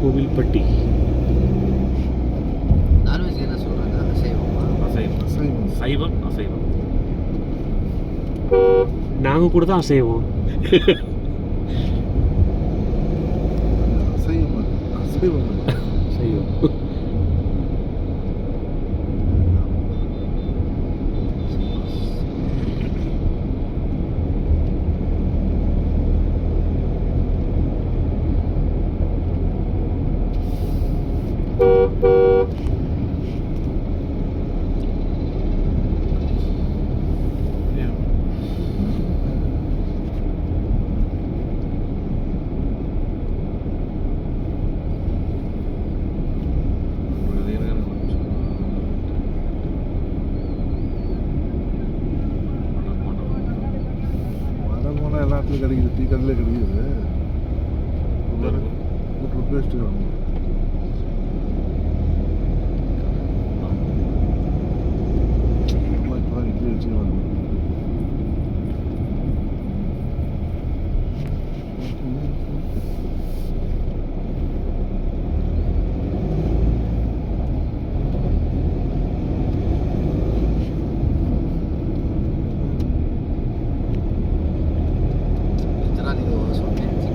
Kovilpatti. Non veg என்ன சொல்றாங்க? அசைவமா? சைவம் அசைவம். நாங்க கூட தான் அசைவம். அசைவம். எல்லாத்துலையும் கிடைக்குது, டீ கடையிலே கிடைக்குது. பேஸ்ட்டு இட்லி வச்சுக்கலாம்.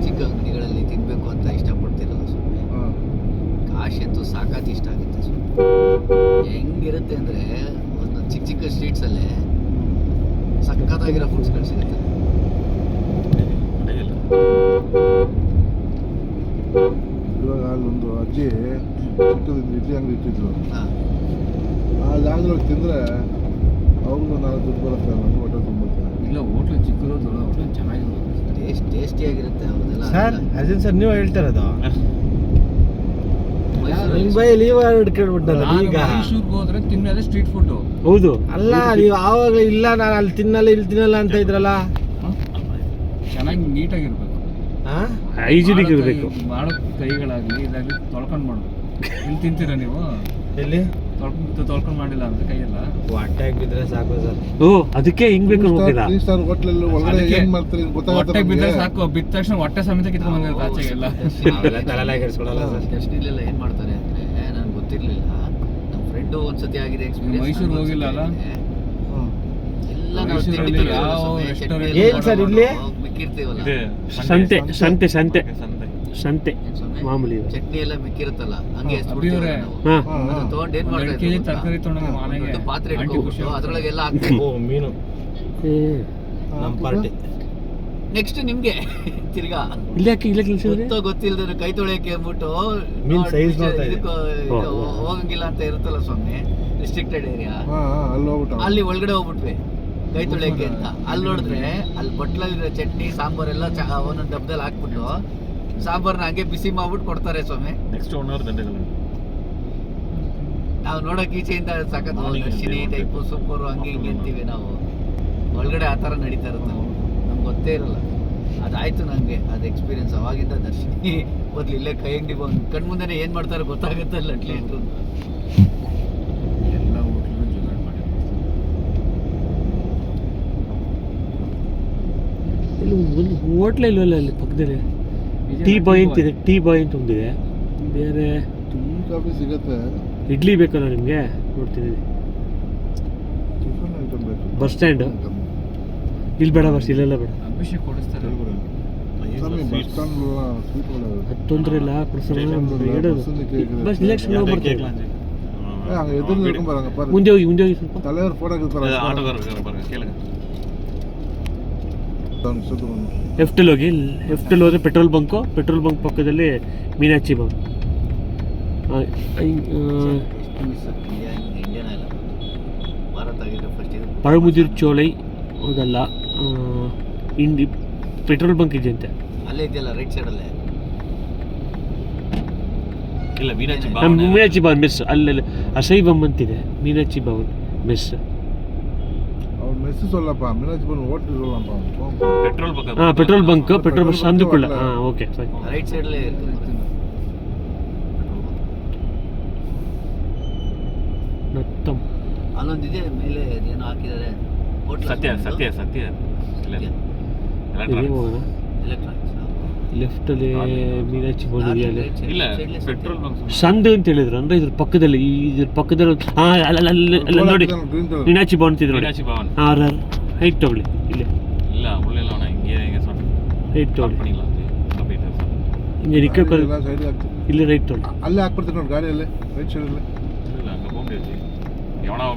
ಚಿಕ್ಕ ಅಂಗಡಿಗಳಲ್ಲಿ ತಿನ್ಬೇಕು ಅಂತ ಇಷ್ಟಪಡ್ತಿರಲ್ಲ ಸುಮ್ಮನೆ. ಕಾಶಿ ಅಂತೂ ಸಾಕಾಗಿ ಇಷ್ಟ ಆಗುತ್ತೆ ಸುಮ್ಮನೆ. ಹೆಂಗಿರುತ್ತೆ ಅಂದರೆ ಒಂದು ಚಿಕ್ಕ ಚಿಕ್ಕ ಸ್ಟ್ರೀಟ್ಸಲ್ಲೇ ಸಖತ್ತಾಗಿರೋ ಫುಡ್ಸ್ಗಳು ಸಿಗುತ್ತೆ. ಇವಾಗ ಅಲ್ಲೊಂದು ಅಜ್ಜಿ ಚಿಕ್ಕದಿಂದ ಇಡ್ಲಿ ಅಂಗಡಿ ಇಟ್ಟಿದ್ರು. ಆ ಜಾಗದಲ್ಲಿ ತಿಂದರೆ ಅವ್ರಿಗೂ 4 ದುಡ್ಡು ಬರುತ್ತೆ, ನಮ್ಗೆ ಹೊಟ್ಟೆ ತುಂಬುತ್ತೆ. ಇಲ್ಲ, ಹೋಟ್ಲು ಚಿಕ್ಕದು ದೊಡ್ಡ ಹೋಟ್ಲು ಚೆನ್ನಾಗಿರುತ್ತೆ, ಟೇಸ್ಟಿಯಾಗಿರುತ್ತೆ ಅವ್ರದ್ದೆಲ್ಲ. ಸರ್ ಅರ್ಜುನ್ ಸರ್ ನೀವು ಹೇಳ್ತಾರದು ನಿಮ್ಮ ಬೈಲಿ ಹಿಡ್ಕೊಂಡ್ಬಿಟ್ಟಲ್ಲ. ಈಗ ಮೈಸೂರಿಗೆ ಹೋದ್ರೆ ತಿನ್ನೋದೇ ಸ್ಟ್ರೀಟ್ ಫುಡ್. ಹೌದು. ಅಲ್ಲ, ನೀವು ಆವಾಗಲೇ ಇಲ್ಲ ನಾನು ಅಲ್ಲಿ ತಿನ್ನಲ್ಲ ಇಲ್ಲಿ ತಿನ್ನಲ್ಲ ಅಂತ ಇದ್ರಲ್ಲ. ಚೆನ್ನಾಗಿ ನೀಟಾಗಿರ್ಬೇಕು, ಹೈಜಿನಿಕ್ ಇರಬೇಕು. ಮಾಡೋ ಕೈಗಳಾಗ್ಲಿ ಇದಾಗ್ಲಿ ತೊಳ್ಕೊಂಡು ಮಾಡ್ಬೇಕು. ಇಲ್ಲಿ ತಿಂತೀರಾ ನೀವು? ಎಲ್ಲಿ ತೊಳ್ಕೊಂಡು ಮಾಡಿಲ್ಲ ಅಂದ್ರೆ ಕೈಯೆಲ್ಲ ಹೊಟ್ಟೆಗೆ ಬಿದ್ರೆ ಸಾಕು ಸರ್. ಓ, ಅದಕ್ಕೆ ಹಿಂಗ್ ಬೇಕು ಹೋಗಿಲ್ಲ. 3 ಸ್ಟಾರ್ ಹೋಟ್ಲಲ್ಲಿ ಒಳಗಡೆ ಏನು ಮಾಡ್ತಾರೆ ಹೊಟ್ಟೆ ಬಿದ್ದರೆ ಸಾಕು, ಬಿದ್ದ ತಕ್ಷಣ ಹೊಟ್ಟೆ ಸಮೇತ ಕಿತ್ಕೊಂಡು ಬಂದಿರುತ್ತೆ ಆಚೆಗೆಲ್ಲ. ತಲೆಲಾಗಿರಿಸ್ಕೊಳ್ಳಲ್ಲ ಸರ್. ಡೆಸ್ಟಿನಿಲೆಲ್ಲ ಏನು ಮಾಡ್ತಾರೆ ಅಂದರೆ ನನಗೆ ಗೊತ್ತಿರಲಿಲ್ಲ. ನಮ್ಮ ಫ್ರೆಂಡು ಒಂದ್ಸತಿ ಆಗಿದೆ ಎಕ್ಸ್ಪೀರಿಯನ್ಸ್. ಮೈಸೂರಿಗೆ ಹೋಗಿಲ್ಲ ಅಲ್ಲ? ಎಲ್ಲ ನಾವು ಮೈಸೂರಲ್ಲಿ ಯಾವ ರೆಸ್ಟೋರೆಂಟ್ ಏನ್ ಸರ್ ಇಲ್ಲಿ ಮಿಕ್ಕಿರ್ತೀವಲ್ಲ, ಸಂತೆ ಸಂತೆ ಸಂತೆ ಸಂತೆ ಮಾಮೂಲಿ ಚಟ್ನಿ ಎಲ್ಲ ಮಿಕ್ಕಿರುತ್ತಲ್ಲ, ಹಂಗೆ ಅಭಿಯವರೇ ತಗೊಂಡು ಏನ್ 2 kg ತರಕಾರಿ ತೊಗೊಂಡು ಮನೆಗೆ ಮಾಡ್ತಾರೆ, ಪಾತ್ರೆ ಇಟ್ಕೊಂಡು ಅದ್ರೊಳಗೆಲ್ಲ ಹಾಕ್ತಾರೆ. ಓ ಮೀನು ನಮ್ಮ ಪಾರ್ಟಿ. ನೆಕ್ಸ್ಟ್ ನಿಮ್ಗೆ ತಿರ್ಗಾ ಇಲ್ಲಕ್ಕೆ ಗೊತ್ತೋ ಗೊತ್ತಿಲ್ಲದ ಕೈ ತೊಳೆಯಕ್ಕೆ ಅಂದ್ಬಿಟ್ಟು ಮೀನ್ size ನೋಡ್ತಾ ಇದೆ. ಹೋಗಂಗಿಲ್ಲ ಅಂತ ಇರುತ್ತಲ್ಲ ಸ್ವಾಮಿ, ರಿಸ್ಟ್ರಿಕ್ಟೆಡ್ ಏರಿಯಾ, ಅಲ್ಲಿ ಹೋಗ್ಬಿಟ್ಟು ಅಲ್ಲಿ ಒಳಗಡೆ ಹೋಗ್ಬಿಟ್ವಿ ಕೈ ತೊಳೆಯಕ್ಕೆ ಅಂತ. ಅಲ್ಲಿ ನೋಡಿದ್ರೆ ಅಲ್ಲಿ ಬಟ್ಲಲ್ಲಿರೋ ಚಟ್ನಿ ಸಾಂಬಾರೆಲ್ಲ ಒಂದೊಂದು ಡಬ್ಬದಲ್ಲಿ ಹಾಕ್ಬಿಟ್ಟು ಸಾಂಬಾರ್ನ ಹಂಗೆ ಬಿಸಿ ಮಾಡ್ಬಿಟ್ಟು ಕೊಡ್ತಾರೆ ಸ್ವಾಮಿ. ನೆಕ್ಸ್ಟ್ 1 hour ದಂಡೆಗಳು ನಾವು ನೋಡೋಕೆ ಈಚೆಯಿಂದ ಸಖತ್ ದರ್ಶಿನಿ ಟೈಪು ಸೂಪರು ಹಂಗೆ ಹಿಂಗೆ ಅಂತೀವಿ ನಾವು. ಒಳಗಡೆ ಆ ಥರ ನಡೀತಾ ಇರುತ್ತೆ, ನಮ್ಗೆ ಗೊತ್ತೇ ಇರಲ್ಲ. ಅದಾಯ್ತು ನನಗೆ ಅದು ಎಕ್ಸ್ಪೀರಿಯನ್ಸ್. ಅವಾಗಿಂದ ದರ್ಶಿನಿ ಬದಲು ಇಲ್ಲೇ ಕೈ ಅಂಗಡಿ ಬಂದು ಕಣ್ಮುಂದೆನೇ ಏನು ಮಾಡ್ತಾರೆ ಗೊತ್ತಾಗುತ್ತಲ್ಲ ಅಟ್ಲೀಸ್ಟ್. ಎಲ್ಲ ಹೋಟ್ಲಲ್ಲೂ ಜುಗಾಡ್ ಮಾಡಿ. ಒಂದು ಹೋಟ್ಲೇ ಇಲ್ವಲ್ಲ ಅಲ್ಲಿ ಪಕ್ಕದಲ್ಲಿ. ಟೀ ಬಾಯ್ ಅಂತಿದೆ, ಟೀ ಬಾಯ್ ಅಂತ ಒಂದಿದೆ. ಬೇರೆ ಟೀ ಕಾಫಿ ಸಿಗುತ್ತೆ. ಇಡ್ಲಿ ಬೇಕಲ್ಲ ನಿಮಗೆ? ನೋಡ್ತೀನಿ ಟಿಫನ್ ಐಟಮ್ ಬೇಕು. ಬಸ್ ಸ್ಟ್ಯಾಂಡ್ ಇಲ್ಲಿ ಬೇಡ, ಬಸ್ ಇಲ್ಲೆಲ್ಲ ಬೇಡ. ಅಭಿಷೇಕ್ ಕೊಡಿಸ್ತಾರೆ. ಬಸ್ ಸ್ಟ್ಯಾಂಡ್ ಸ್ವೀಟ್ಗಳು ಅದು ತೊಂದರೆ ಇಲ್ಲ. ಬಸ್ ಇಲೆಕ್ಷನ್ ಬರ್ತೀವಿ. ಎದುರು ನಿಲ್ಕೊಂಬರಂಗಪ್ಪ. ಮುಂದೆ ಹೋಗಿ ಸ್ವಲ್ಪ. ತಲೆಯವ್ರ ಫೋಟೋ ಹಾಕಿರ್ತಾರೆ. ಲೆಫ್ಟಲ್ಲಿ ಹೋಗಿ, ಲೆಫ್ಟಲ್ಲಿ ಹೋದ್ರೆ ಪೆಟ್ರೋಲ್ ಬಂಕು, ಪೆಟ್ರೋಲ್ ಬಂಕ್ ಪಕ್ಕದಲ್ಲಿ ಮೀನಾಕ್ಷಿ ಬಾವ್. ಪಳಮುದಿರ್ ಚೋಳೈ ಹೌದಲ್ಲ, ಇಂಡಿ ಪೆಟ್ರೋಲ್ ಬಂಕ್ ಇದೆ ಅಂತೆ. ಅಲ್ಲೇ ಇದೆಯಲ್ಲ ರೈಟ್ ಸೈಡಲ್ಲೇ. ಇಲ್ಲ, ಮೀನಾಕ್ಷಿ ಭವನ್ ಮೆಸ್ ಅಲ್ಲೆಲ್ಲ ಅಸೈವಂ ಅಂತಿದೆ. ಮೀನಾಕ್ಷಿ ಭವನ್ ಮೆಸ್. மெஸ் சொல்லப்பா, மீனாட்சி பவன் ஹோட்டல் சொல்லலாம்ப்பா. Petrol bunk. Petrol bunk, petrol bunk சந்துக்குள்ள. ஓகே சரி. ரைட் சைடுல இருக்கு. ನತ್ತಂ ಅಲ್ಲೊಂದಿದೆ ಮೇಲೆ ಏನೋ ಹಾಕಿದ್ದಾರೆ. ಸತ್ಯ. ಎಲ್ಲಿಗೆ ಹೋಗೋಣ? ಎಲೆಕ್ಟ್ರಾನಿಕ್ಸ್ ಲೆಫ್ಟಲ್ಲಿ ಮೀನಾಕ್ಷಿ ಭವನ ಇದೆಯಲ್ಲ ಇಲ್ಲ ಪೆಟ್ರೋಲ್ ಬಂಕ್ ಸಂದು ಅಂತ ಹೇಳಿದ್ರು ಅಂದ್ರೆ ಇದ್ರ ಪಕ್ಕದಲ್ಲಿ ಇದ್ರ ಪಕ್ಕದಲ್ಲಿ ಅಲ್ಲ ನೋಡಿ ಗ್ರೀನ್ ಕಲರ್ ಮೀನಾಕ್ಷಿ ಭವನ ಇದೆ ನೋಡಿ ಮೀನಾಕ್ಷಿ ಭವನ್ ಹಾಂ ರೈಟ್ ತಗೊಳ್ಳಿ ಇಲ್ಲೇ ಇಲ್ಲ ಉಳ್ಳಿಲ್ಲ ಅವನ ಹಿಂಗೆ ರೈಟ್ ತಗೊಳ್ಳಿ பண்ணிಲ್ಲ ಹಿಂಗೆ ನಿಕ್ಕೋ ಸೈಡ್ ಹಾಕ್ತೀನಿ ಇಲ್ಲಿ ರೈಟ್ ತಗೊಳ್ಳಿ ಅಲ್ಲೇ ಹಾಕ್ಬಿಡ್ತೀನಿ ನೋಡಿ ಗಾಡಿಯಲ್ಲೇ ರೈಟ್ ಸೈಡಲ್ಲೇ ಇಲ್ಲ அங்கே போக முடியாது எவனா